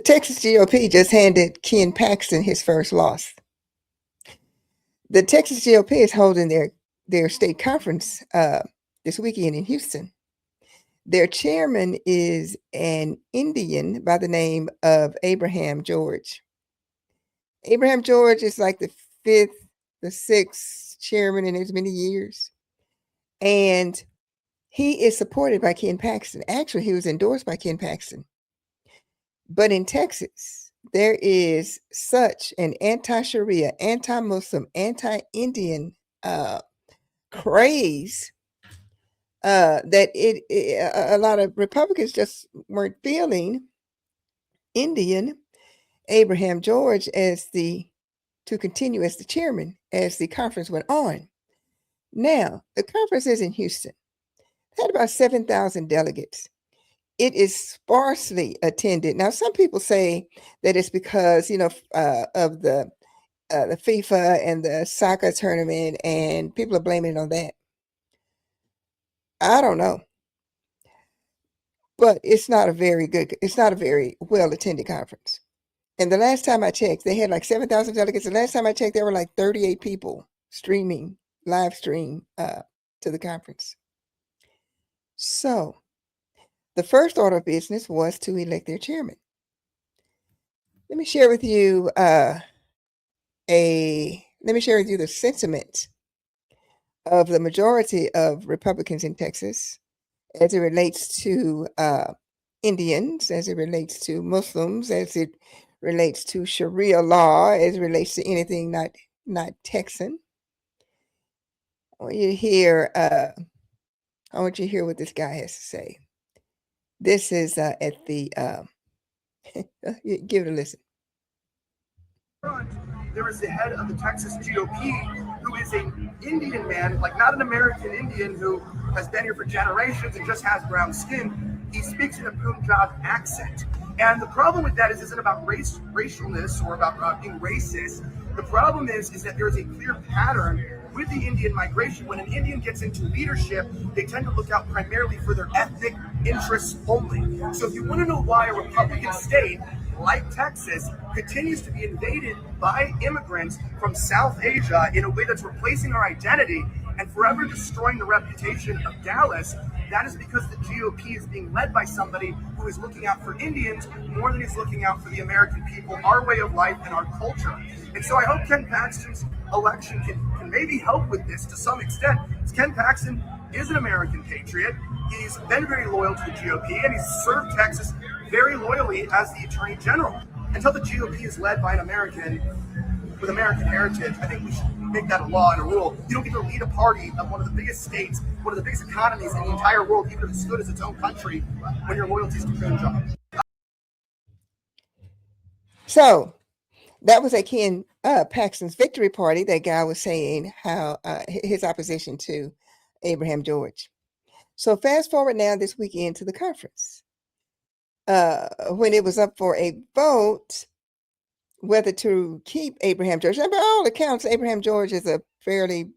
The Texas GOP just handed Ken Paxton his first loss. The Texas GOP is holding their state conference this weekend in Houston. Their chairman is an Indian by the name of Abraham George. Abraham George is like the sixth chairman in as many years. And he is supported by Ken Paxton. Actually, he was endorsed by Ken Paxton. But in Texas, there is such an anti-Sharia, anti-Muslim, anti-Indian craze that a lot of Republicans just weren't feeling Indian Abraham George to continue as the chairman as the conference went on. Now, the conference is in Houston. It had about 7,000 delegates. It is sparsely attended. Now, some people say that it's because, of the FIFA and the soccer tournament, and people are blaming it on that. I don't know. But it's not a very well attended conference. And the last time I checked, they had like 7,000 delegates. The last time I checked, there were like 38 people live stream to the conference. So the first order of business was to elect their chairman. Let me share with you the sentiment of the majority of Republicans in Texas as it relates to Indians, as it relates to Muslims, as it relates to Sharia law, as it relates to anything not Texan. I want you to hear what this guy has to say. This is at the give it a listen. There is the head of the Texas GOP who is an Indian man, like not an American Indian who has been here for generations and just has brown skin. He speaks in a Punjab accent. And the problem with that isn't about racialness or about being racist. The problem is that there is a clear pattern with the Indian migration. When an Indian gets into leadership, they tend to look out primarily for their ethnic interests only. So if you want to know why a Republican state like Texas continues to be invaded by immigrants from South Asia in a way that's replacing our identity and forever destroying the reputation of Dallas, that is because the GOP is being led by somebody who is looking out for Indians more than he's looking out for the American people, our way of life, and our culture. And so I hope Ken Paxton's election can maybe help with this to some extent. Ken Paxton is an American patriot. He's been very loyal to the GOP, and he's served Texas very loyally as the Attorney General. Until the GOP is led by an American with American heritage, I think we should make that a law and a rule. You don't get to lead a party of one of the biggest states, one of the biggest economies in the entire world, even if it's good as its own country, when your loyalty is to Punjab. So that was at Ken Paxton's victory party. That guy was saying how his opposition to Abraham George. So fast forward now this weekend to the conference. When it was up for a vote whether to keep Abraham George. And by all accounts, Abraham George is a fairly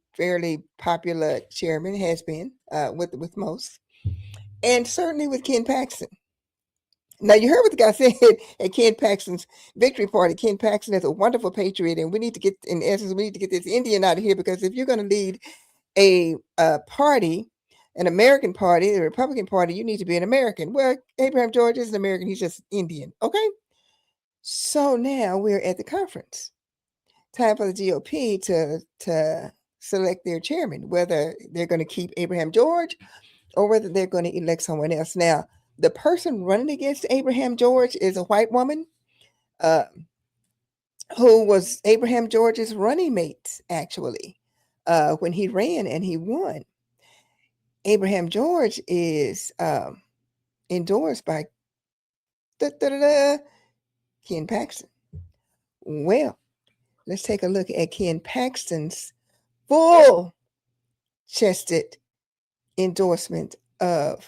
popular chairman, has been with most, and certainly with Ken Paxton. Now, you heard what the guy said at Ken Paxton's victory party. Ken Paxton is a wonderful patriot, and we need to get this Indian out of here, because if you're going to lead a party, an American party, the Republican Party, you need to be an American. Well, Abraham George is an American. He's just Indian. Okay. So now we're at the conference. Time for the GOP to select their chairman, whether they're going to keep Abraham George or whether they're going to elect someone else. Now, the person running against Abraham George is a white woman who was Abraham George's running mate, actually, when he ran and he won. Abraham George is endorsed by Ken Paxton. Well, let's take a look at Ken Paxton's full-chested endorsement of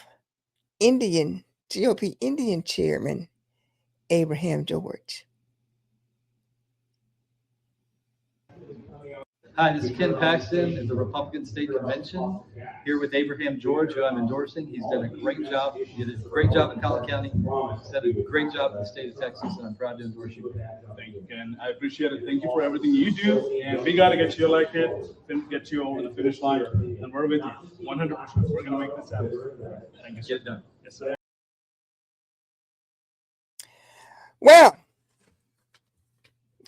GOP Indian chairman Abraham George. Hi, this is Ken Paxton at the Republican State Convention, here with Abraham George, who I'm endorsing. He's done a great job. He did a great job in Collin County. He's done a great job in the state of Texas, and I'm proud to endorse you. Thank you, Ken. I appreciate it. Thank you for everything you do. And we got to get you elected, get you over the finish line. And we're with you 100%. We're going to make this happen. Thank you, sir. Get it done. Yes, sir. Well,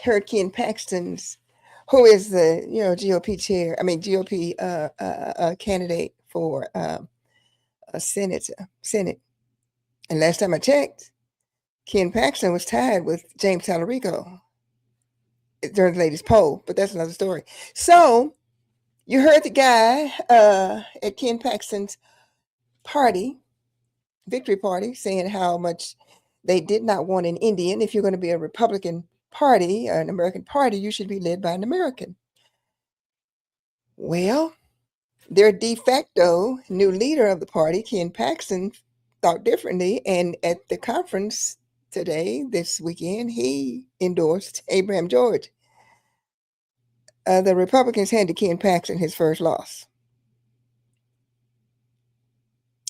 heard Ken Paxton's, who is the GOP chair, GOP candidate for a Senate. And last time I checked, Ken Paxton was tied with James Tallarico during the latest poll, but that's another story. So you heard the guy at Ken Paxton's party, victory party, saying how much they did not want an Indian. If you're going to be a Republican party, an American party, you should be led by an American. Well, their de facto new leader of the party, Ken Paxton, thought differently. And at the conference this weekend, he endorsed Abraham George. The Republicans handed Ken Paxton his first loss.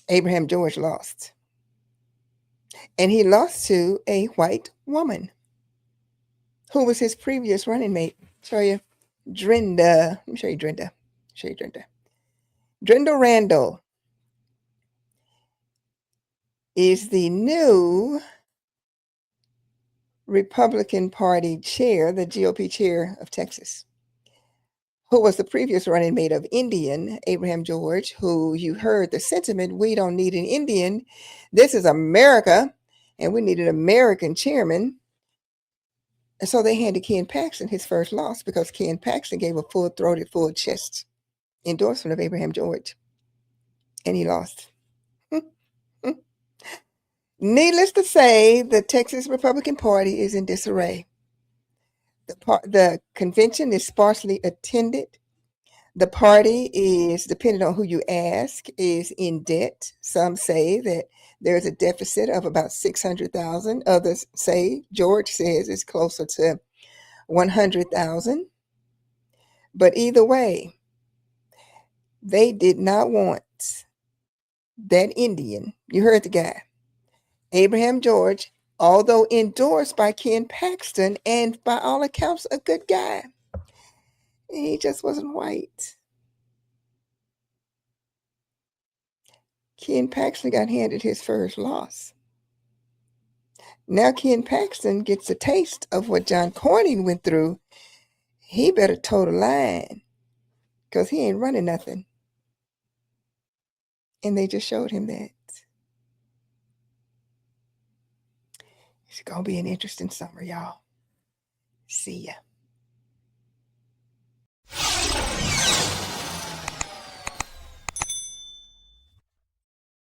Abraham George lost. And he lost to a white woman who was his previous running mate. Show you D'rinda. Let me show you D'rinda. D'rinda Randall is the new Republican Party chair, the GOP chair of Texas, who was the previous running mate of Indian Abraham George, who you heard the sentiment, we don't need an Indian. This is America, and we need an American chairman. And so they handed Ken Paxton his first loss because Ken Paxton gave a full-throated, full-chest endorsement of Abraham George, and he lost. Needless to say, the Texas Republican Party is in disarray. The convention is sparsely attended. The party is, depending on who you ask, is in debt. Some say that there's a deficit of about $600,000. Others say, George says, it's closer to $100,000. But either way, they did not want that Indian. You heard the guy, Abraham George, although endorsed by Ken Paxton and by all accounts a good guy. He just wasn't white. Ken Paxton got handed his first loss. Now Ken Paxton gets a taste of what John Cornyn went through. He better toe the line because he ain't running nothing. And they just showed him that. It's going to be an interesting summer, y'all. See ya.